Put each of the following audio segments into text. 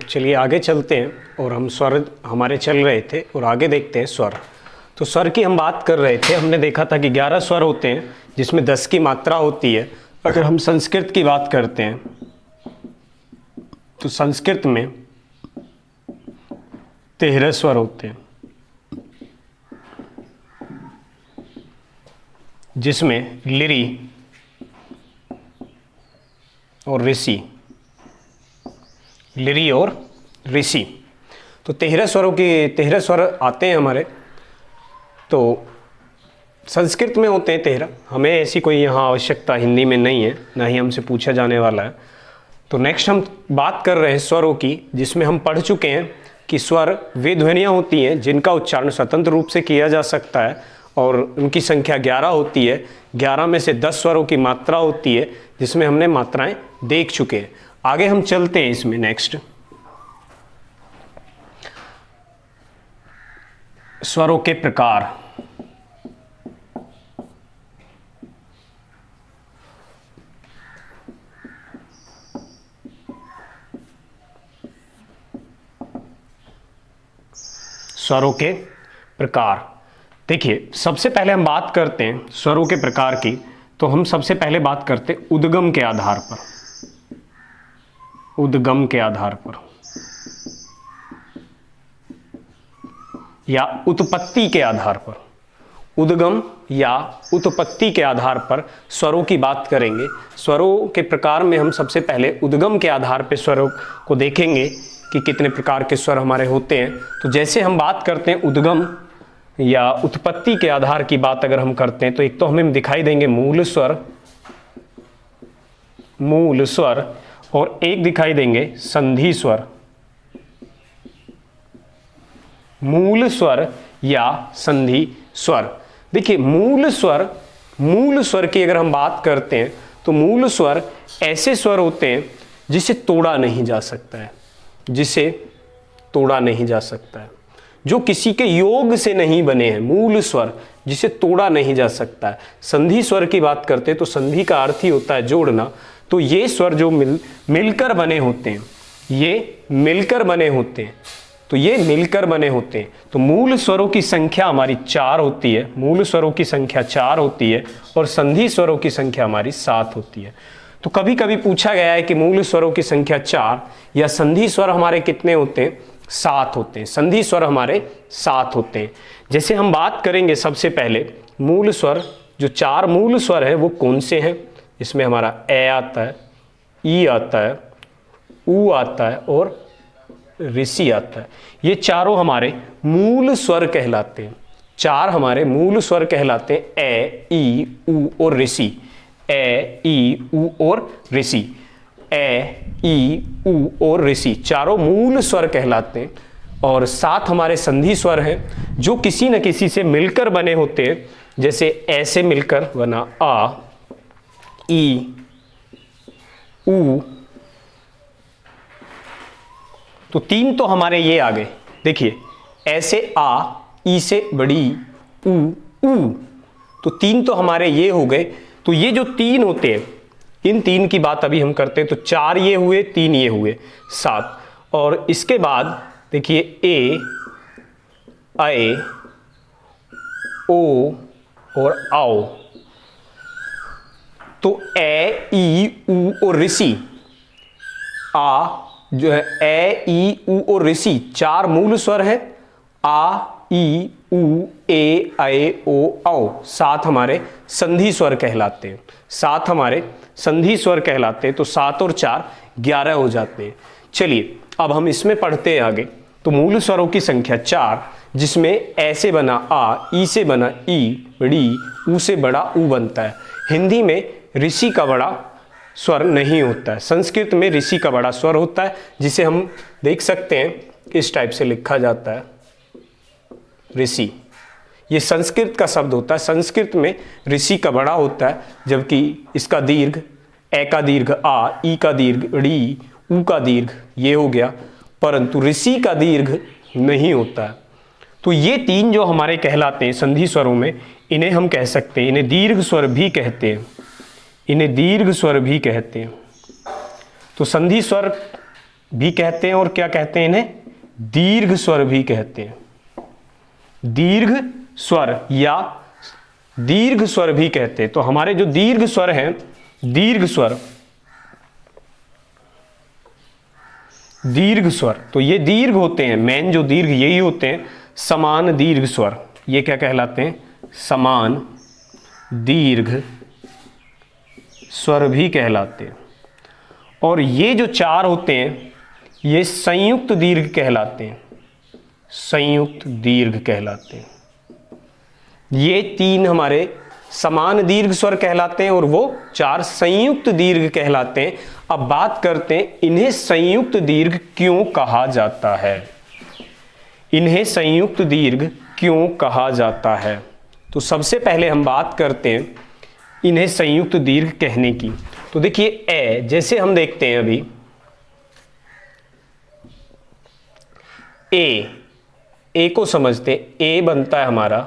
चलिए आगे चलते हैं और हम स्वर हमारे चल रहे थे और आगे देखते हैं स्वर। तो स्वर की हम बात कर रहे थे, हमने देखा था कि 11 स्वर होते हैं जिसमें 10 की मात्रा होती है। अगर हम संस्कृत की बात करते हैं तो संस्कृत में 13 स्वर होते हैं, जिसमें लिरि और ऋषि, लिरि और ऋषि, तो 13 स्वरों की 13 स्वर आते हैं हमारे। तो संस्कृत में होते हैं 13, हमें ऐसी कोई यहाँ आवश्यकता हिंदी में नहीं है, ना ही हमसे पूछा जाने वाला है। तो नेक्स्ट हम बात कर रहे हैं स्वरों की, जिसमें हम पढ़ चुके हैं कि स्वर वे ध्वनियाँ होती हैं जिनका उच्चारण स्वतंत्र रूप से किया जा सकता है और उनकी संख्या 11 होती है। 11 में से 10 स्वरों की मात्रा होती है, जिसमें हमने मात्राएं देख चुके हैं। आगे हम चलते हैं इसमें नेक्स्ट स्वरों के प्रकार। स्वरों के प्रकार, देखिए सबसे पहले हम बात करते हैं स्वरों के प्रकार की। तो हम सबसे पहले बात करते हैं उद्गम के आधार पर, उद्गम के आधार पर या उत्पत्ति के आधार पर। उद्गम या उत्पत्ति के आधार पर स्वरों की बात करेंगे। स्वरों के प्रकार में हम सबसे पहले उद्गम के आधार पर स्वरों को देखेंगे कि कितने प्रकार के स्वर हमारे होते हैं। तो जैसे हम बात करते हैं उद्गम या उत्पत्ति के आधार की बात अगर हम करते हैं, तो एक तो हमें दिखाई देंगे मूल स्वर, मूल स्वर, और एक दिखाई देंगे संधि स्वर, मूल स्वर या संधि स्वर। देखिए मूल स्वर की अगर हम बात करते हैं तो मूल स्वर ऐसे स्वर होते हैं जिसे तोड़ा नहीं जा सकता है, जिसे तोड़ा नहीं जा सकता है, जो किसी के योग से नहीं बने हैं। मूल स्वर जिसे तोड़ा नहीं जा सकता है। संधि स्वर की बात करते हैं तो संधि का अर्थ ही होता है जोड़ना। तो ये स्वर जो मिलकर बने होते हैं, ये मिलकर बने होते हैं, तो ये मिलकर बने होते हैं। तो मूल स्वरों की संख्या हमारी 4 होती है, मूल स्वरों की संख्या 4 होती है और संधि स्वरों की संख्या हमारी 7 होती है। तो कभी कभी पूछा गया है कि मूल स्वरों की संख्या 4 या संधि स्वर हमारे कितने होते हैं? 7 होते हैं। संधि स्वर हमारे 7 होते हैं। जैसे हम बात करेंगे सबसे पहले मूल स्वर, जो 4 मूल स्वर हैं वो कौन से हैं? इसमें हमारा ए आता है, ई आता है, ऊ आता है और ऋषि आता है। ये चारों हमारे मूल स्वर कहलाते हैं। 4 हमारे मूल स्वर कहलाते हैं, ए, ई, ऊ और ऋषि। ए, ई, ऊ और ऋषि, ए, ई, ऊ और ऋषि, चारों मूल स्वर कहलाते हैं। और 7 हमारे संधि स्वर हैं जो किसी न किसी से मिलकर बने होते हैं। जैसे ऐसे मिलकर बना आ, ई, ऊ। तो 3 तो हमारे ये आ गए। देखिए ऐसे आ, ई से बड़ी ऊ, ऊ, तो 3 तो हमारे ये हो गए। तो ये जो 3 होते हैं, इन 3 की बात अभी हम करते हैं। तो 4 ये हुए, 3 ये हुए, 7। और इसके बाद देखिए ए, ऐ, ओ और आओ। तो ए, ई, ऊ और ऋषि, आ जो है ए, ई, ऊ और ऋषि 4 मूल स्वर है। आ, ई, ऊ, ए, ऐ, ओ, औ 7 हमारे संधि स्वर कहलाते हैं। 7 हमारे संधि स्वर कहलाते हैं। तो 7 और 4 11 हो जाते हैं। चलिए अब हम इसमें पढ़ते हैं आगे। तो मूल स्वरों की संख्या 4, जिसमें ए से बना आ, ई से बना ई, बड़ी ऊ से बड़ा ऊ बनता है। हिंदी में ऋषि का बड़ा स्वर नहीं होता है, संस्कृत में ऋषि का बड़ा स्वर होता है, जिसे हम देख सकते हैं इस टाइप से लिखा जाता है, ऋषि। ये संस्कृत का शब्द होता है। संस्कृत में ऋषि का बड़ा होता है, जबकि इसका दीर्घ, ए का दीर्घ आ, ई का दीर्घ ड़ी, ऊ का दीर्घ ये हो गया, परंतु ऋषि का दीर्घ नहीं होता है। तो ये 3 जो हमारे कहलाते हैं संधि स्वरों में, इन्हें हम कह सकते हैं, इन्हें दीर्घ स्वर भी कहते हैं, इन्हें दीर्घ स्वर भी कहते हैं। तो संधि स्वर भी कहते हैं और क्या कहते हैं, इन्हें दीर्घ स्वर भी कहते हैं। दीर्घ स्वर या दीर्घ स्वर भी कहते हैं। तो हमारे जो दीर्घ स्वर हैं, दीर्घ स्वर, दीर्घ स्वर, तो ये दीर्घ होते हैं, मेन जो दीर्घ यही होते हैं, समान दीर्घ स्वर। ये क्या कहलाते हैं, समान दीर्घ स्वर भी कहलाते हैं। और ये जो चार होते हैं ये संयुक्त दीर्घ कहलाते हैं, संयुक्त दीर्घ कहलाते हैं। ये तीन हमारे समान दीर्घ स्वर कहलाते हैं और वो चार संयुक्त दीर्घ कहलाते हैं। अब बात करते हैं इन्हें संयुक्त दीर्घ क्यों कहा जाता है, इन्हें संयुक्त दीर्घ क्यों कहा जाता है। तो सबसे पहले हम बात करते हैं इन्हें संयुक्त दीर्घ कहने की। तो देखिए ए, जैसे हम देखते हैं अभी ए को समझते, ए बनता है हमारा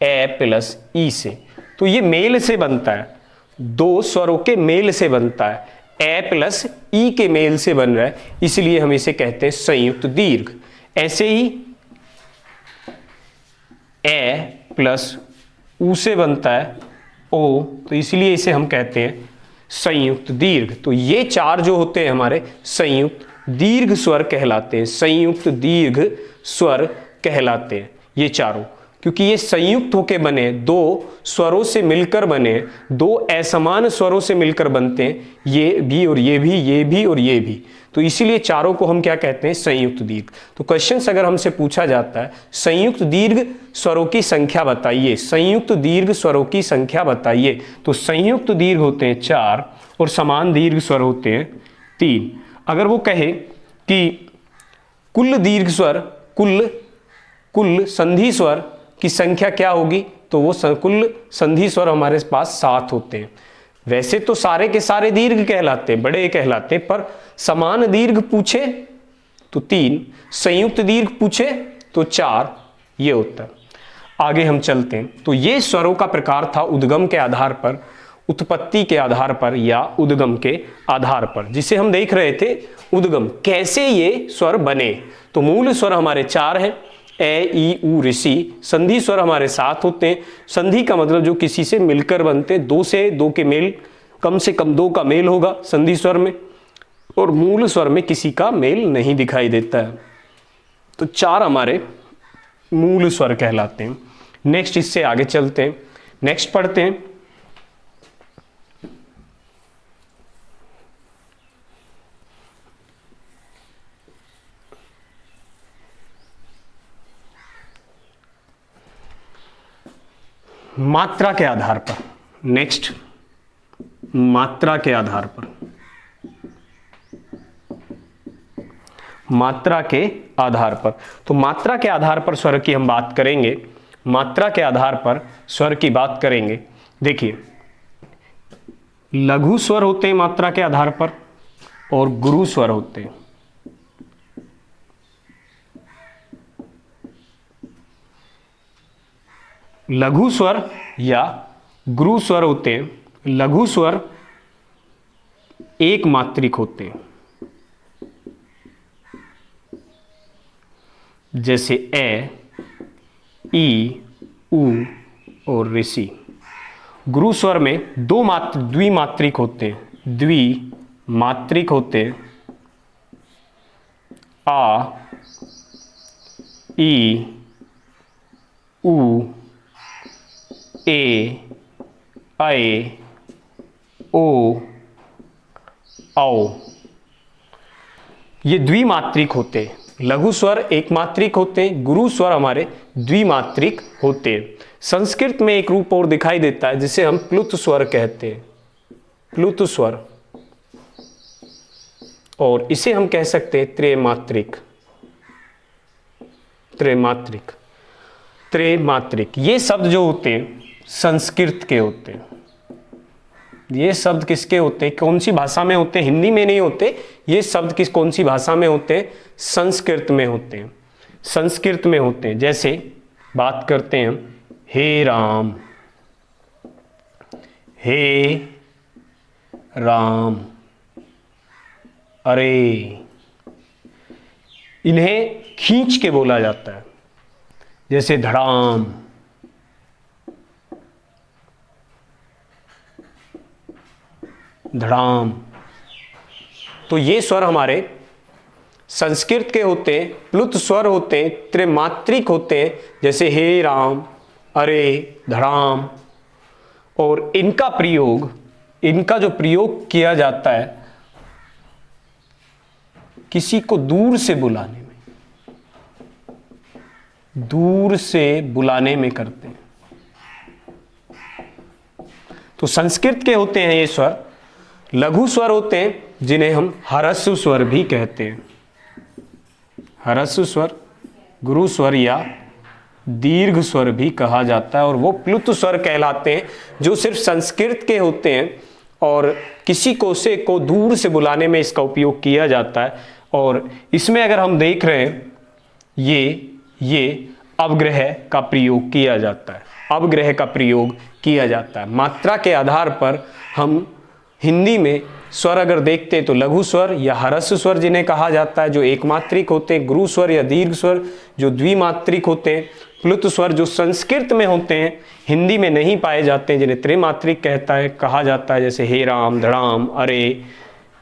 ए प्लस ई से, तो ये मेल से बनता है, दो स्वरों के मेल से बनता है, ए प्लस ई के मेल से बन रहा है, इसलिए हम इसे कहते हैं संयुक्त दीर्घ। ऐसे ही ए प्लस ऊ से बनता है ओ, तो इसलिए इसे हम कहते हैं संयुक्त दीर्घ। तो ये चार जो होते हैं हमारे संयुक्त दीर्घ स्वर कहलाते हैं, संयुक्त दीर्घ स्वर कहलाते हैं ये चारों, क्योंकि ये संयुक्त होके बने, दो स्वरों से मिलकर बने, दो असमान स्वरों से मिलकर बनते हैं, ये भी और ये भी, ये भी और ये भी, तो इसीलिए चारों को हम क्या कहते हैं, संयुक्त दीर्घ। तो क्वेश्चन अगर हमसे पूछा जाता है संयुक्त दीर्घ स्वरों की संख्या बताइए, संयुक्त दीर्घ स्वरों की संख्या बताइए, तो संयुक्त दीर्घ होते हैं चार और समान दीर्घ स्वर होते हैं तीन। अगर वो कहे कि कुल दीर्घ स्वर, कुल संधि स्वर की संख्या क्या होगी, तो वो कुल संधि स्वर हमारे पास 7 होते हैं। वैसे तो सारे के सारे दीर्घ कहलाते हैं, बड़े कहलाते हैं, पर समान दीर्घ पूछे तो 3, संयुक्त दीर्घ पूछे तो 4, ये होता है। आगे हम चलते हैं। तो ये स्वरों का प्रकार था उद्गम के आधार पर, उत्पत्ति के आधार पर या उद्गम के आधार पर, जिसे हम देख रहे थे उद्गम, कैसे ये स्वर बने। तो मूल स्वर हमारे 4 हैं, ए ई उ ऋषि। संधि स्वर हमारे 7 होते हैं। संधि का मतलब जो किसी से मिलकर बनते, 2 से 2 के मेल, कम से कम 2 का मेल होगा संधि स्वर में, और मूल स्वर में किसी का मेल नहीं दिखाई देता है। तो 4 हमारे मूल स्वर कहलाते हैं। नेक्स्ट इससे आगे चलते हैं, नेक्स्ट पढ़ते हैं। मात्रा के आधार पर, नेक्स्ट मात्रा के आधार पर, मात्रा के आधार पर। तो मात्रा के आधार पर स्वर की हम बात करेंगे, मात्रा के आधार पर स्वर की बात करेंगे। देखिए लघु स्वर होते हैं मात्रा के आधार पर और गुरु स्वर होते हैं। लघु स्वर या गुरु स्वर होते हैं, लघु स्वर एक मात्रिक होते हैं, जैसे ए, ई, उ और ऋषि। गुरु स्वर में द्विमात्रिक होते हैं, द्विमात्रिक होते हैं, आ, ई, उ, ए, ऐ, ओ, औ। ये द्विमात्रिक होते हैं। लघु स्वर एक मात्रिक होते हैं, गुरु स्वर हमारे द्विमात्रिक होते हैं। संस्कृत में एक रूप और दिखाई देता है जिसे हम प्लुत स्वर कहते हैं, प्लुत स्वर, और इसे हम कह सकते हैं त्रैमात्रिक, त्रैमात्रिक, त्रैमात्रिक। ये शब्द जो होते हैं संस्कृत के होते हैं। ये शब्द किसके होते हैं, कौन सी भाषा में होते हैं, हिंदी में नहीं होते। ये शब्द कौन सी भाषा में होते हैं, संस्कृत में होते हैं, संस्कृत में होते हैं। जैसे बात करते हैं हे राम, हे राम, अरे, इन्हें खींच के बोला जाता है, जैसे धड़ाम, धड़ाम। तो ये स्वर हमारे संस्कृत के होते हैं, प्लुत स्वर होते हैं, त्रिमात्रिक होते हैं, जैसे हे राम, अरे, धड़ाम। और इनका जो प्रयोग किया जाता है किसी को दूर से बुलाने में करते हैं। तो संस्कृत के होते हैं ये स्वर। लघु स्वर होते हैं जिन्हें हम ह्रस्व स्वर भी कहते हैं। ह्रस्व स्वर, गुरु स्वर या दीर्घ स्वर भी कहा जाता है, और वो प्लुत स्वर कहलाते हैं जो सिर्फ संस्कृत के होते हैं और किसी कोसे को दूर से बुलाने में इसका उपयोग किया जाता है। और इसमें अगर हम देख रहे हैं ये अवग्रह का प्रयोग किया जाता है, अवग्रह का प्रयोग किया जाता है। मात्रा के आधार पर हम हिंदी में स्वर अगर देखते हैं तो लघु स्वर या ह्रस्व स्वर जिन्हें कहा जाता है जो एक मात्रिक होते हैं, गुरु स्वर या दीर्घ स्वर जो द्विमात्रिक होते हैं, प्लुत स्वर जो संस्कृत में होते हैं हिंदी में नहीं पाए जाते हैं जिन्हें त्रिमात्रिक कहा जाता है, जैसे हे राम, धड़ाम, अरे,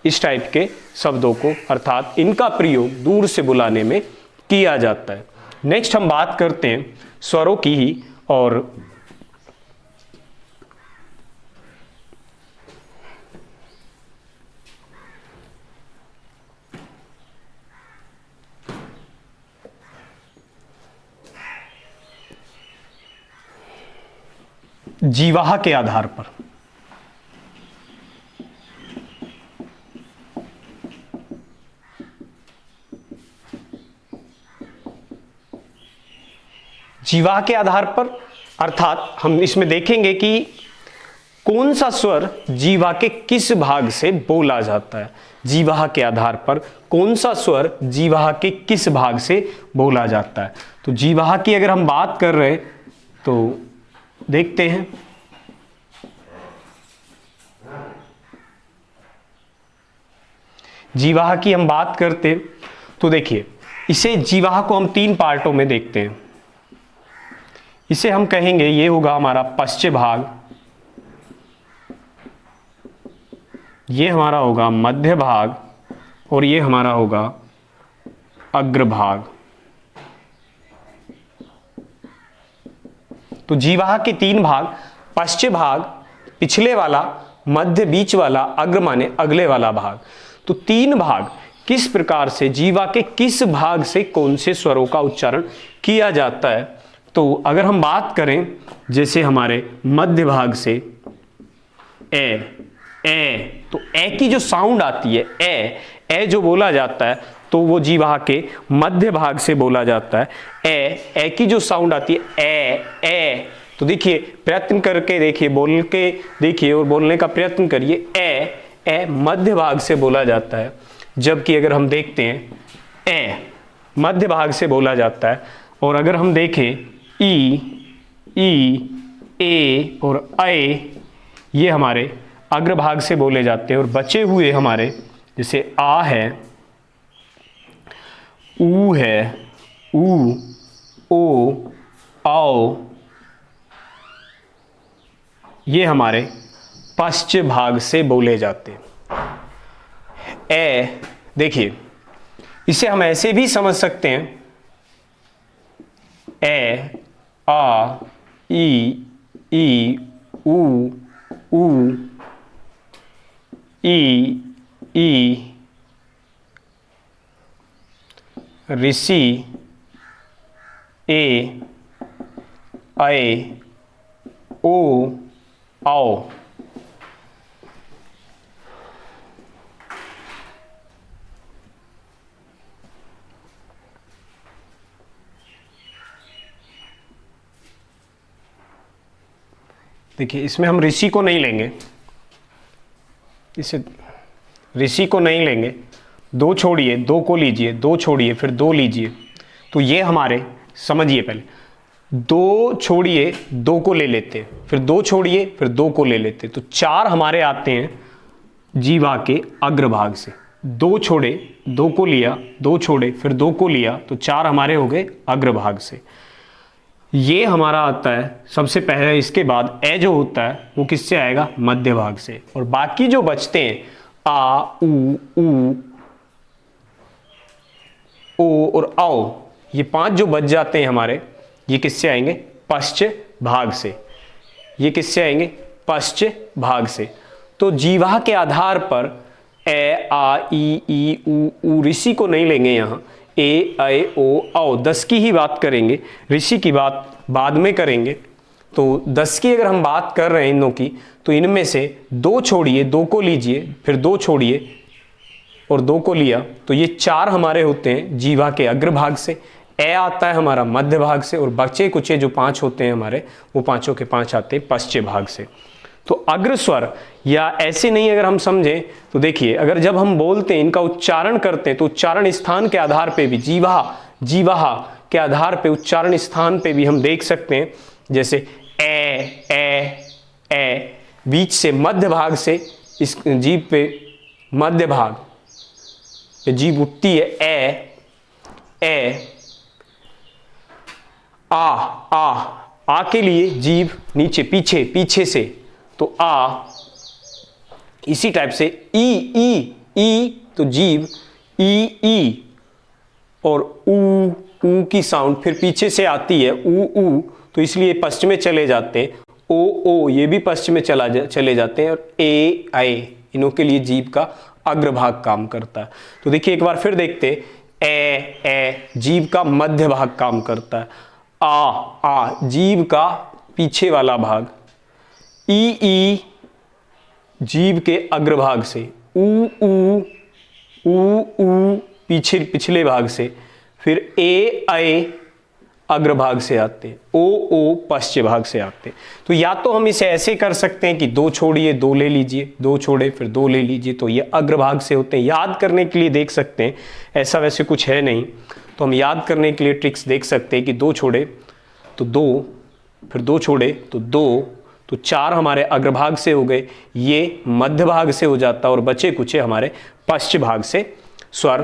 इस टाइप के शब्दों को, अर्थात इनका प्रयोग दूर से बुलाने में किया जाता है। नेक्स्ट हम बात करते हैं स्वरों की ही, और जीवाहा के आधार पर। जीवाहा के आधार पर अर्थात हम इसमें देखेंगे कि कौन सा स्वर जीवा के किस भाग से बोला जाता है। जीवाहा के आधार पर कौन सा स्वर जीवाहा के किस भाग से बोला जाता है। तो जीवाहा की अगर हम बात कर रहे हैं तो देखते हैं, जीवाहा की हम बात करते हैं तो देखिए, इसे जीवाहा को हम 3 पार्टों में देखते हैं। इसे हम कहेंगे ये होगा हमारा पश्च भाग, ये हमारा होगा मध्य भाग, और ये हमारा होगा अग्रभाग। तो जीवाहा के 3 भाग, पश्च भाग पिछले वाला, मध्य बीच वाला, अग्र माने अगले वाला भाग। तो 3 भाग किस प्रकार से जीवा के किस भाग से कौन से स्वरों का उच्चारण किया जाता है। तो अगर हम बात करें जैसे हमारे मध्य भाग से ए, तो ए की जो साउंड आती है ए जो बोला जाता है तो वो जीवा के मध्य भाग से बोला जाता है। ए की जो साउंड आती है ए, तो देखिए प्रयत्न करके देखिए, बोल के देखिए और बोलने का प्रयत्न करिए। ए मध्य भाग से बोला जाता है, जबकि अगर हम देखते हैं ए मध्य भाग से बोला जाता है। और अगर हम देखें ई ए और ए ये हमारे अग्रभाग से बोले जाते हैं। और बचे हुए हमारे जैसे आ है, ऊ है, ऊ, ओ, आओ, ये हमारे पश्च भाग से बोले जाते हैं। ए देखिए, इसे हम ऐसे भी समझ सकते हैं, ए, आ, ई, ऊ, ई, ऋषि, ए, ओ, आओ। देखिए इसमें हम ऋषि को नहीं लेंगे, इसे ऋषि को नहीं लेंगे, 2 छोड़िए 2 को लीजिए, 2 छोड़िए फिर 2 लीजिए। तो ये हमारे समझिए, पहले 2 छोड़िए 2 को ले लेते, फिर 2 छोड़िए फिर 2 को ले लेते, तो 4 हमारे आते हैं जीवा के अग्रभाग से। दो छोड़े, दो को लिया, दो छोड़े, फिर दो को लिया, तो 4 हमारे हो गए अग्रभाग से। ये हमारा आता है सबसे पहले। इसके बाद ए जो होता है वो किससे आएगा? मध्य भाग से। और बाकी जो बचते हैं आ, उ, ओ और आओ, ये 5 जो बच जाते हैं हमारे, ये किससे आएंगे? पश्च भाग से। ये किससे आएंगे? पश्च भाग से। तो जीवा के आधार पर ए, आ, ई, उ, ऋषि को नहीं लेंगे यहाँ। ए, ऐ, ओ, औ 10 की ही बात करेंगे, ऋषि की बात बाद में करेंगे। तो 10 की अगर हम बात कर रहे हैं इनों की, तो इनमें से 2 छोड़िए, 2 को लीजिए, फिर 2 छोड़िए और 2 को लिया, तो ये 4 हमारे होते हैं जीवा के अग्रभाग से। ए आता है हमारा मध्य भाग से, और बचे कुचे जो 5 होते हैं हमारे, वो 5 के 5 आते हैं पश्चिम भाग से। तो अग्र स्वर, या ऐसे नहीं अगर हम समझें तो देखिए, अगर जब हम बोलते हैं, इनका उच्चारण करते हैं, तो उच्चारण स्थान के आधार पे भी, जीवा के आधार पे उच्चारण स्थान पे भी हम देख सकते हैं। जैसे ए, बीच से मध्य भाग से इस जीभ पे मध्य भाग, जीभ उठती है ए। आ के लिए जीभ नीचे, पीछे से, तो आ। इसी टाइप से ई, तो जीभ ई, और ऊ की साउंड फिर पीछे से आती है, ऊ, तो इसलिए पश्चिम में चले जाते हैं। ओ, ये भी पश्चिम में चले जाते हैं। और ए, ऐ, इनों के लिए जीभ का अग्रभाग काम करता है। तो देखिए एक बार फिर देखते, ए, जीभ का मध्य भाग काम करता है। आ, जीभ का पीछे वाला भाग। ई, जीभ के अग्रभाग से। ऊ, पिछले भाग से। फिर ए, ऐ अग्रभाग से आते, ओ पश्चिम भाग से आते। तो या तो हम इसे ऐसे कर सकते हैं कि 2 छोड़िए, 2 ले लीजिए, 2 छोड़े फिर 2 ले लीजिए, तो ये अग्रभाग से होते हैं। याद करने के लिए देख सकते हैं, ऐसा वैसे कुछ है नहीं, तो हम याद करने के लिए ट्रिक्स देख सकते हैं कि 2 छोड़े तो 2, फिर 2 छोड़े तो 2, तो 4 हमारे अग्रभाग से हो गए, ये मध्य भाग से हो जाता है, और बचे कुचे हमारे पश्चिम भाग से स्वर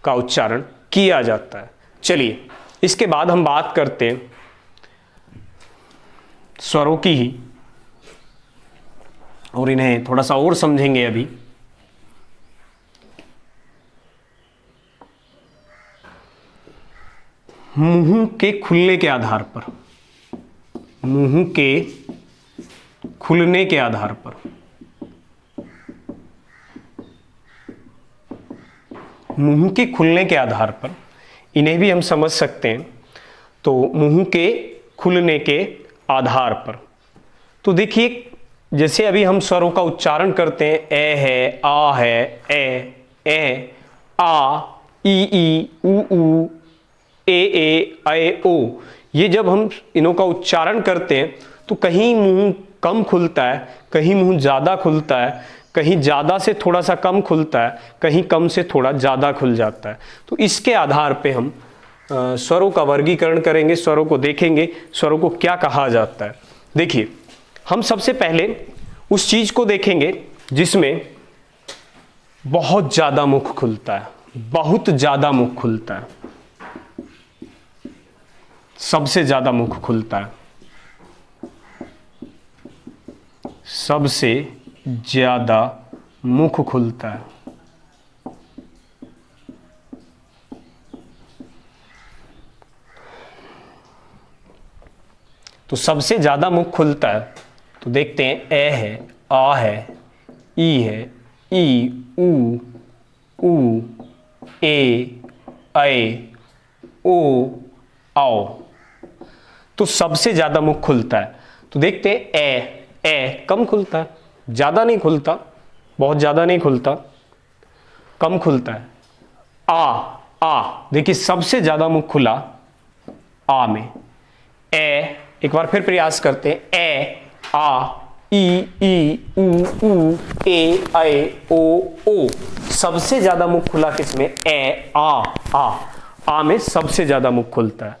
का उच्चारण किया जाता है। चलिए इसके बाद हम बात करते हैं स्वरों की ही, और इन्हें थोड़ा सा और समझेंगे अभी। मुंह के खुलने के आधार पर, मुंह के खुलने के आधार पर, मुंह के खुलने के आधार पर इन्हें भी हम समझ सकते हैं। तो मुंह के खुलने के आधार पर, तो देखिए जैसे अभी हम स्वरों का उच्चारण करते हैं, ए है, आ है, ए, आ, ई, ऊ, ए, ऐ, ओ, ये जब हम इनों का उच्चारण करते हैं तो कहीं मुंह कम खुलता है, कहीं मुंह ज़्यादा खुलता है, कहीं ज़्यादा से थोड़ा सा कम खुलता है, कहीं कम से थोड़ा ज़्यादा खुल जाता है। तो इसके आधार पे हम स्वरों का वर्गीकरण करेंगे, स्वरों को देखेंगे, स्वरों को क्या कहा जाता है। देखिए हम सबसे पहले उस चीज़ को देखेंगे जिसमें बहुत ज़्यादा मुख खुलता है, बहुत ज़्यादा मुख खुलता है, सबसे ज़्यादा मुख खुलता है, सबसे ज़्यादा मुख खुलता है। तो सबसे ज़्यादा मुख खुलता है, तो देखते हैं ए है, आ है, ई, ऊ, ए, ऐ, ओ, आओ। तो सबसे ज़्यादा मुख खुलता है। तो देखते हैं ए कम खुलता है, ज़्यादा नहीं खुलता, बहुत ज़्यादा नहीं खुलता, कम खुलता है। आ देखिए सबसे ज़्यादा मुख खुला आ में। ए, एक बार फिर प्रयास करते हैं, ए, आ, ई, ऊ, ए, ऐ, ओ। सबसे ज़्यादा मुख खुला किसमें? ए, आ में सबसे ज़्यादा मुख खुलता है।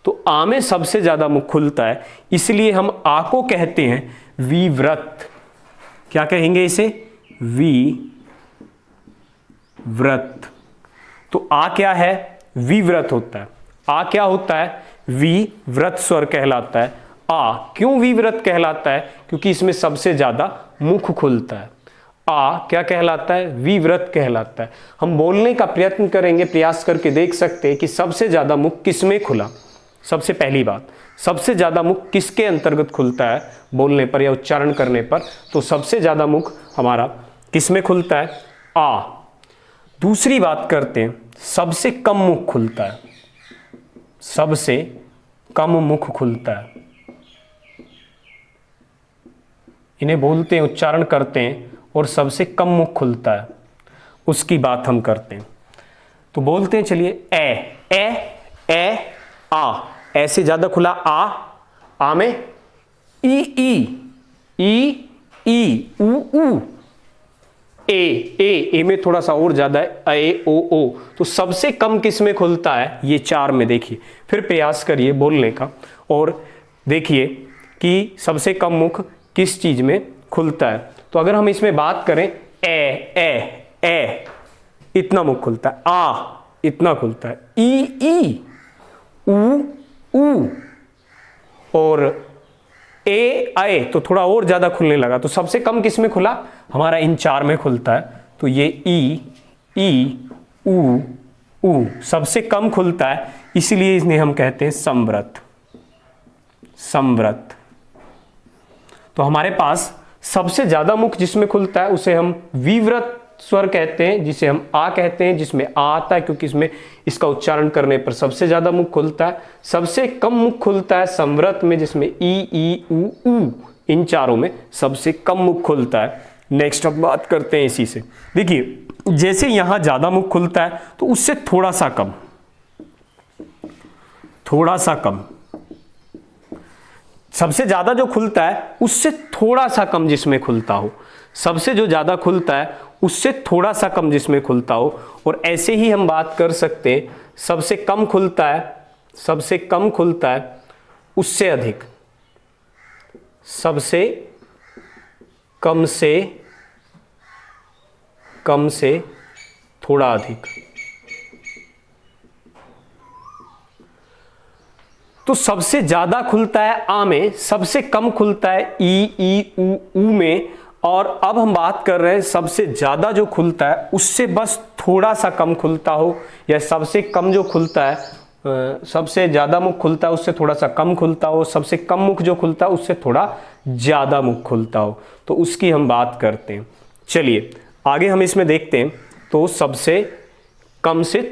तो आ में सबसे ज़्यादा मुख खुलता है, इसलिए हम आ को कहते हैं विव्रत। क्या कहेंगे इसे? व्रत। तो आ क्या है, विव्रत होता है। आ क्या होता है, विव्रत स्वर कहलाता है। आ क्यों विव्रत कहलाता है, क्योंकि इसमें सबसे ज्यादा मुख खुलता है। आ क्या कहलाता है, विव्रत कहलाता है। हम बोलने का प्रयत्न करेंगे, प्रयास करके देख सकते हैं कि सबसे ज्यादा मुख किसमें खुला। सबसे पहली बात, सबसे ज्यादा मुख किसके अंतर्गत खुलता है बोलने पर या उच्चारण करने पर, तो सबसे ज्यादा मुख हमारा किसमें खुलता है, आ। दूसरी बात करते हैं, सबसे कम मुख खुलता है। सबसे कम मुख खुलता है, इन्हें बोलते हैं, उच्चारण करते हैं, और सबसे कम मुख खुलता है, उसकी बात हम करते हैं। तो बोलते हैं, चलिए, ए आ, ऐसे ज्यादा खुला आ में ई ऊ ए में थोड़ा सा और ज्यादा है, ए ओ। तो सबसे कम किस में खुलता है, ये 4 में। देखिए, फिर प्रयास करिए बोलने का और देखिए कि सबसे कम मुख किस चीज में खुलता है। तो अगर हम इसमें बात करें, ए इतना मुख खुलता है, आ इतना खुलता है, ई ऊ और ए आए तो थोड़ा और ज्यादा खुलने लगा। तो सबसे कम किस में खुला, हमारा इन 4 में खुलता है। तो ये ई ऊ सबसे कम खुलता है, इसलिए इन्हें हम कहते हैं समव्रत। तो हमारे पास सबसे ज्यादा मुख जिसमें खुलता है उसे हम विव्रत स्वर कहते हैं, जिसे हम आ कहते हैं, जिसमें आ आता है क्योंकि इसमें इसका उच्चारण करने पर सबसे ज्यादा मुख खुलता है। सबसे कम मुख खुलता है समव्रत में, जिसमें ई ऊ इन 4 में सबसे कम मुख खुलता है। नेक्स्ट अब बात करते हैं इसी से। देखिए, जैसे यहां ज्यादा मुख खुलता है तो उससे थोड़ा सा कम, सबसे ज्यादा जो खुलता है उससे थोड़ा सा कम जिसमें खुलता हो, सबसे जो ज्यादा खुलता है उससे थोड़ा सा कम जिसमें खुलता हो। और ऐसे ही हम बात कर सकते हैं, सबसे कम खुलता है उससे अधिक, सबसे कम से थोड़ा अधिक। तो सबसे ज्यादा खुलता है आ में, सबसे कम खुलता है ई ऊ में। और अब हम बात कर रहे हैं सबसे ज्यादा जो खुलता है उससे बस थोड़ा सा कम खुलता हो, या सबसे कम जो खुलता है, सबसे ज्यादा मुख खुलता है उससे थोड़ा सा कम खुलता हो, सबसे कम मुख जो खुलता है उससे थोड़ा ज्यादा मुख खुलता हो, तो उसकी हम बात करते हैं। चलिए आगे हम इसमें देखते हैं। तो सबसे कम से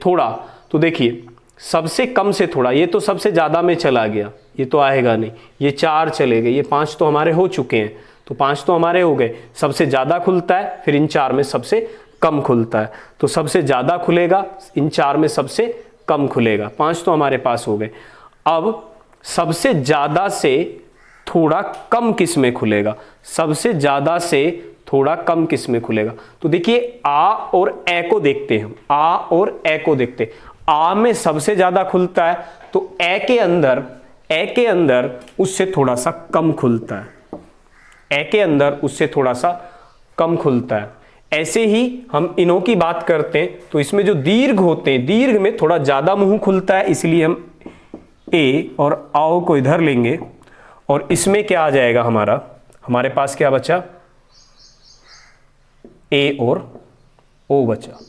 थोड़ा, तो देखिए, सबसे कम से थोड़ा, ये तो सबसे ज्यादा में चला गया, ये तो आएगा नहीं, ये 4 चले गए, ये 5 तो हमारे हो चुके हैं, तो 5 तो हमारे हो गए। सबसे ज्यादा खुलता है, फिर इन 4 में सबसे कम खुलता है, तो सबसे ज्यादा खुलेगा, इन 4 में सबसे कम खुलेगा। 5 तो हमारे पास हो गए। अब सबसे ज्यादा से थोड़ा कम किस में खुलेगा, सबसे ज्यादा से थोड़ा कम किस में खुलेगा। तो देखिए, आ और ए को देखते हैं, आ और ए को देखते हैं। आ में सबसे ज्यादा खुलता है, तो ए के अंदर उससे थोड़ा सा कम खुलता है, ए के अंदर उससे थोड़ा सा कम खुलता है। ऐसे ही हम इनों की बात करते हैं, तो इसमें जो दीर्घ होते हैं, दीर्घ में थोड़ा ज्यादा मुंह खुलता है, इसलिए हम ए और आओ को इधर लेंगे, और इसमें क्या आ जाएगा, हमारे पास क्या बचा, ए और ओ बचा।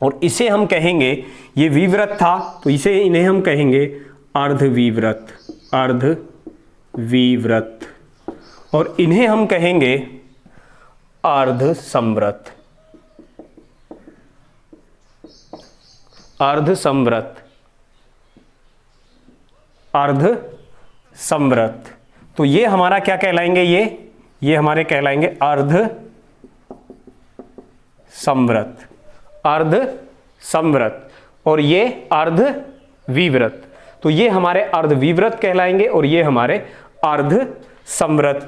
और इसे हम कहेंगे, ये विव्रत था तो इन्हें हम कहेंगे अर्धविव्रत, और इन्हें हम कहेंगे अर्धसंव्रत। तो ये हमारा क्या कहलाएंगे, ये हमारे कहलाएंगे अर्धसंव्रत, और ये अर्धविव्रत। तो ये हमारे अर्धविव्रत कहलाएंगे और ये हमारे अर्धसंव्रत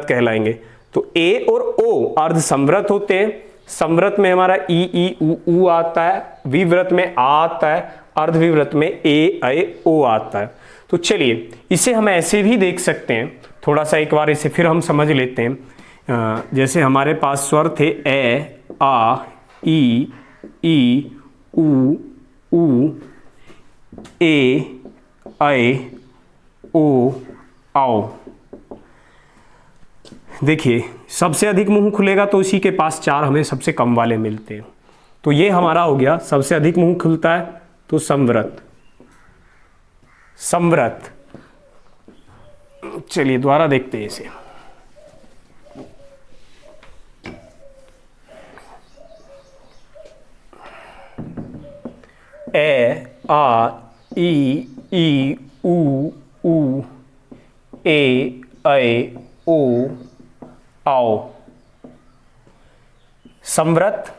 कहलाएंगे। तो ए और ओ अर्धसंव्रत होते हैं। संव्रत में हमारा ई ऊ आता है, विव्रत में आ आता है, अर्धविव्रत में ए ओ आता है। तो चलिए, इसे हम ऐसे भी देख सकते हैं, थोड़ा सा एक बार इसे फिर हम समझ लेते हैं। जैसे हमारे पास स्वर थे ए, आ, ई, ऊ, ए, ऐ, ओ, आओ। देखिए सबसे अधिक मुंह खुलेगा तो इसी के पास 4 हमें सबसे कम वाले मिलते हैं। तो ये हमारा हो गया, सबसे अधिक मुंह खुलता है तो संवृत। संवृत, चलिए दोबारा देखते हैं इसे। ए, आ, ई, ऊ, ए, ऐ, ओ, आओ। संवृत,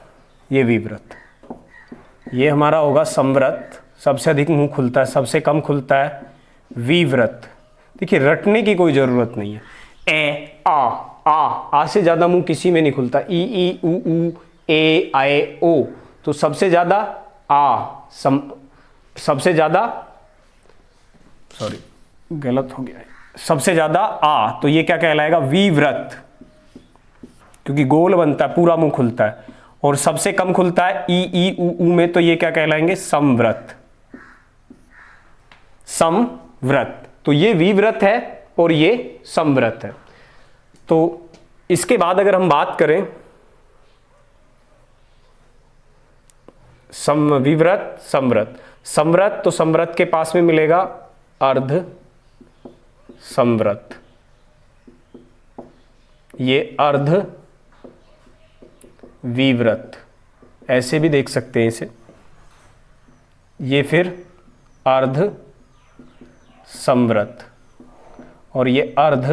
ये विवृत। ये हमारा होगा संवृत, सबसे अधिक मुंह खुलता है, सबसे कम खुलता है विवृत। देखिए रटने की कोई जरूरत नहीं है। ए, आ से ज्यादा मुंह किसी में नहीं खुलता। ई, ऊ, ए, ऐ, ओ। तो सबसे ज्यादा आ, सबसे ज्यादा, सॉरी गलत हो गया है, सबसे ज्यादा आ, तो ये क्या कहलाएगा? विवृत, क्योंकि गोल बनता है, पूरा मुंह खुलता है। और सबसे कम खुलता है ई, ऊ में, तो ये क्या कहलाएंगे? संवृत। संवृत, तो ये विवृत है और ये संवृत है। तो इसके बाद अगर हम बात करें विवृत, संवृत। संवृत, तो संवृत के पास में मिलेगा अर्ध संवृत। ये अर्ध विवृत, ऐसे भी देख सकते हैं इसे। ये फिर अर्ध संवृत और ये अर्ध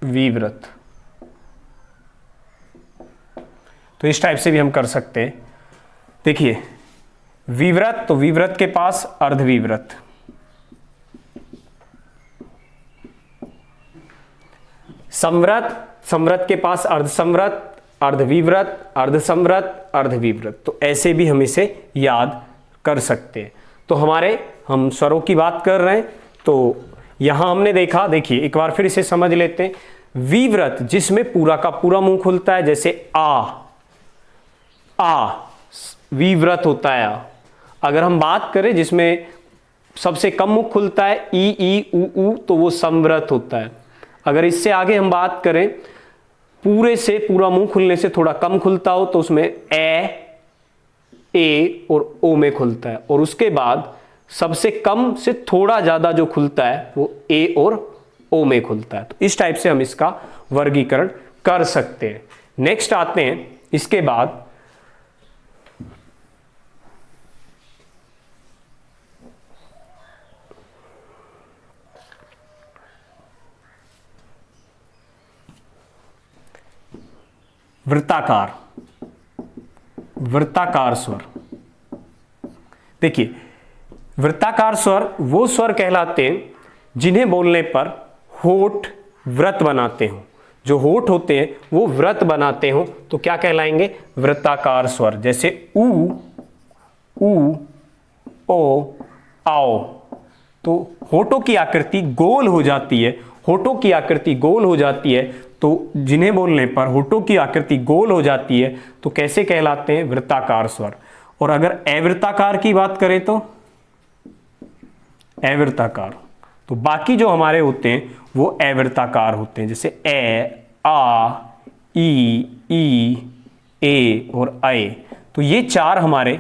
विवृत। तो इस टाइप से भी हम कर सकते हैं। देखिए विवृत, तो विवृत के पास अर्धविवृत, संवृत, संवृत के पास अर्धसंवृत, अर्धविवृत, अर्धसंवृत, अर्धविवृत। तो ऐसे भी हम इसे याद कर सकते हैं। तो हम स्वरों की बात कर रहे हैं, तो यहां हमने देखा, देखिए एक बार फिर इसे समझ लेते हैं। विवृत, जिसमें पूरा का पूरा मुंह खुलता है, जैसे आ विवृत होता है आ। अगर हम बात करें जिसमें सबसे कम मुंह खुलता है ई, ऊ, तो वो संवृत होता है। अगर इससे आगे हम बात करें पूरे से पूरा मुंह खुलने से थोड़ा कम खुलता हो, तो उसमें ए और ओ में खुलता है। और उसके बाद सबसे कम से थोड़ा ज्यादा जो खुलता है वो ए और ओ में खुलता है। तो इस टाइप से हम इसका वर्गीकरण कर सकते हैं। नेक्स्ट आते हैं इसके बाद वृत्ताकार। वृत्ताकार स्वर, देखिए वृत्ताकार स्वर वो स्वर कहलाते हैं जिन्हें बोलने पर होठ व्रत बनाते हो। जो होठ होते हैं वो व्रत बनाते हो, तो क्या कहलाएंगे? वृत्ताकार स्वर। जैसे ऊ, ओ, आओ। तो होठों की आकृति गोल हो जाती है, होठों की आकृति गोल हो जाती है, तो जिन्हें बोलने पर होठों की आकृति गोल हो जाती है तो कैसे कहलाते हैं? वृत्ताकार स्वर। और अगर अवृत्ताकार की बात करें तो अवृत्ताकार। तो बाकी जो हमारे होते हैं वो अवृत्ताकार होते हैं, जैसे ए, आ, ई, ए और ऐ। तो ये चार हमारे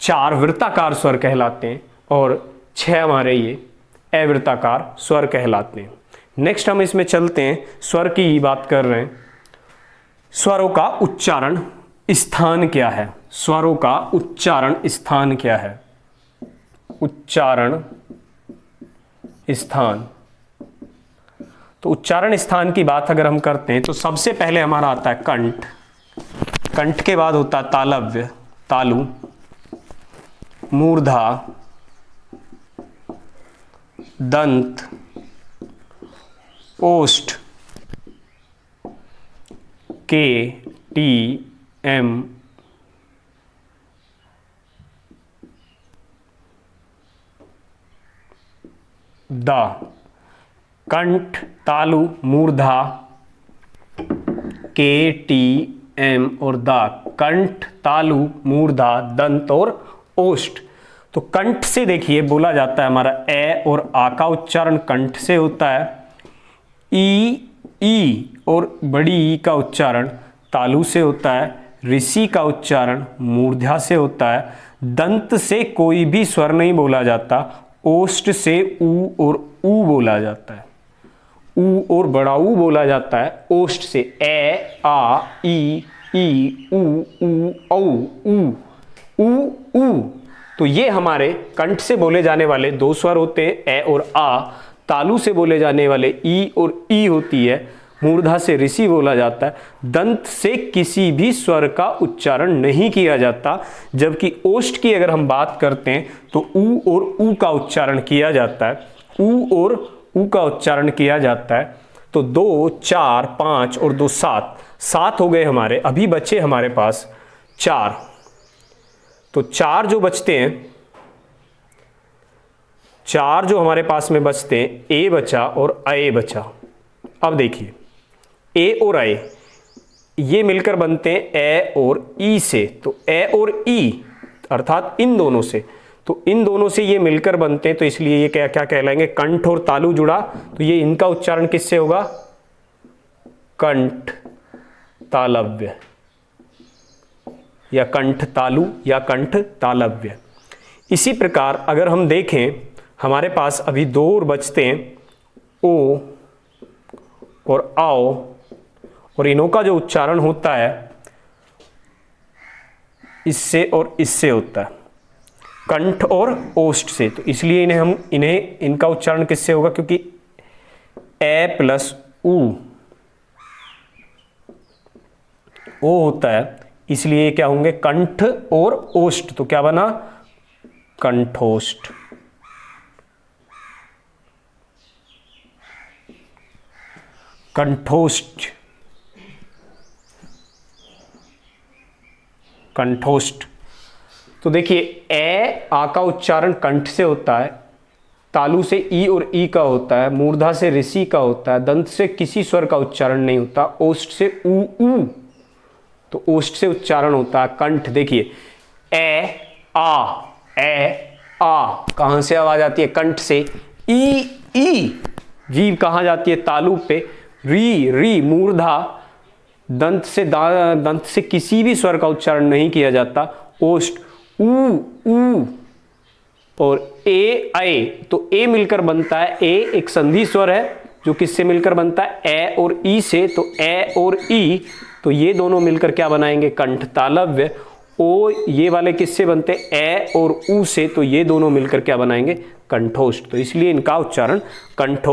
4 वृत्ताकार स्वर कहलाते हैं और 6 हमारे ये अवृत्ताकार स्वर कहलाते हैं। नेक्स्ट हम इसमें चलते हैं, स्वर की ही बात कर रहे हैं। स्वरों का उच्चारण स्थान क्या है? स्वरों का उच्चारण स्थान क्या है? उच्चारण स्थान, तो उच्चारण स्थान की बात अगर हम करते हैं तो सबसे पहले हमारा आता है कंठ। कंठ के बाद होता है तालव्य, तालु, मूर्धा, दंत, ओष्ठ, के, टी, एम, दा। कंठ तालु मूर्धा के टी एम और दा, कंठ तालु मूर्धा दंत और ओष्ठ। तो कंठ से देखिए बोला जाता है हमारा ए और आ का उच्चारण कंठ से होता है, ई और बड़ी ई का उच्चारण तालु से होता है, ऋषि का उच्चारण मूर्धा से होता है, दंत से कोई भी स्वर नहीं बोला जाता, ओष्ठ से ऊ और ऊ बोला जाता है, ऊ और बड़ा ऊ बोला जाता है, ओष्ठ से ए आ ई ऊ औ ऊ ऊ। तो ये हमारे कंठ से बोले जाने वाले दो स्वर होते हैं, ए और आ। तालु से बोले जाने वाले ई और ई होती है, मूर्धा से ऋषि बोला जाता है, दंत से किसी भी स्वर का उच्चारण नहीं किया जाता। जबकि ओष्ठ की अगर हम बात करते हैं तो ऊ और ऊ का उच्चारण किया जाता है, ऊ और ऊ का उच्चारण किया जाता है। तो 2, 4, 5 और 2 7, 7 हो गए हमारे। अभी बचे हमारे पास 4। तो 4 जो बचते हैं, 4 जो हमारे पास में बचते हैं, ए बचा और अए बचा। अब देखिए ए और अए ये मिलकर बनते हैं ए और ई से। तो ए और ई अर्थात इन दोनों से, तो इन दोनों से ये मिलकर बनते हैं, तो इसलिए ये क्या क्या कहलाएंगे, कंठ और तालु जुड़ा। तो ये इनका उच्चारण किससे होगा, कंठ तालव्य या कंठ तालु या कंठ तालव्य। इसी प्रकार अगर हम देखें हमारे पास अभी 2 और बचते हैं, ओ और आओ, और इनों का जो उच्चारण होता है इससे और इससे होता है, कंठ और ओष्ठ से। तो इसलिए इनका उच्चारण किससे होगा, क्योंकि ए प्लस ऊ ओ होता है, इसलिए क्या होंगे, कंठ और ओष्ठ। तो क्या बना, कंठोष्ठ। कंठोष्ठ, कंठोष्ठ। तो देखिए ए आ का उच्चारण कंठ से होता है, तालु से ई और ई का होता है, मूर्धा से ऋषि का होता है, दंत से किसी स्वर का उच्चारण नहीं होता, ओष्ठ से ऊ। तो ओष्ठ से उच्चारण होता है कंठ। देखिए ए आ कहां से आवाज आती है, कंठ से। ई जीभ कहां जाती है, तालु पे। री मूर्धा, दंत से किसी भी स्वर का उच्चारण नहीं किया जाता, ओष्ठ ऊ। और ए तो ए मिलकर बनता है, ए एक संधि स्वर है जो किससे मिलकर बनता है, ए और ई से। तो ए और ई, तो ये दोनों मिलकर क्या बनाएंगे, कंठ तालव्य। ओ ये वाले किससे बनते हैं, ए और ऊ से। तो ये दोनों मिलकर क्या बनाएंगे, कंठोष्ठ। तो इसलिए इनका उच्चारण कंठोष्ठ।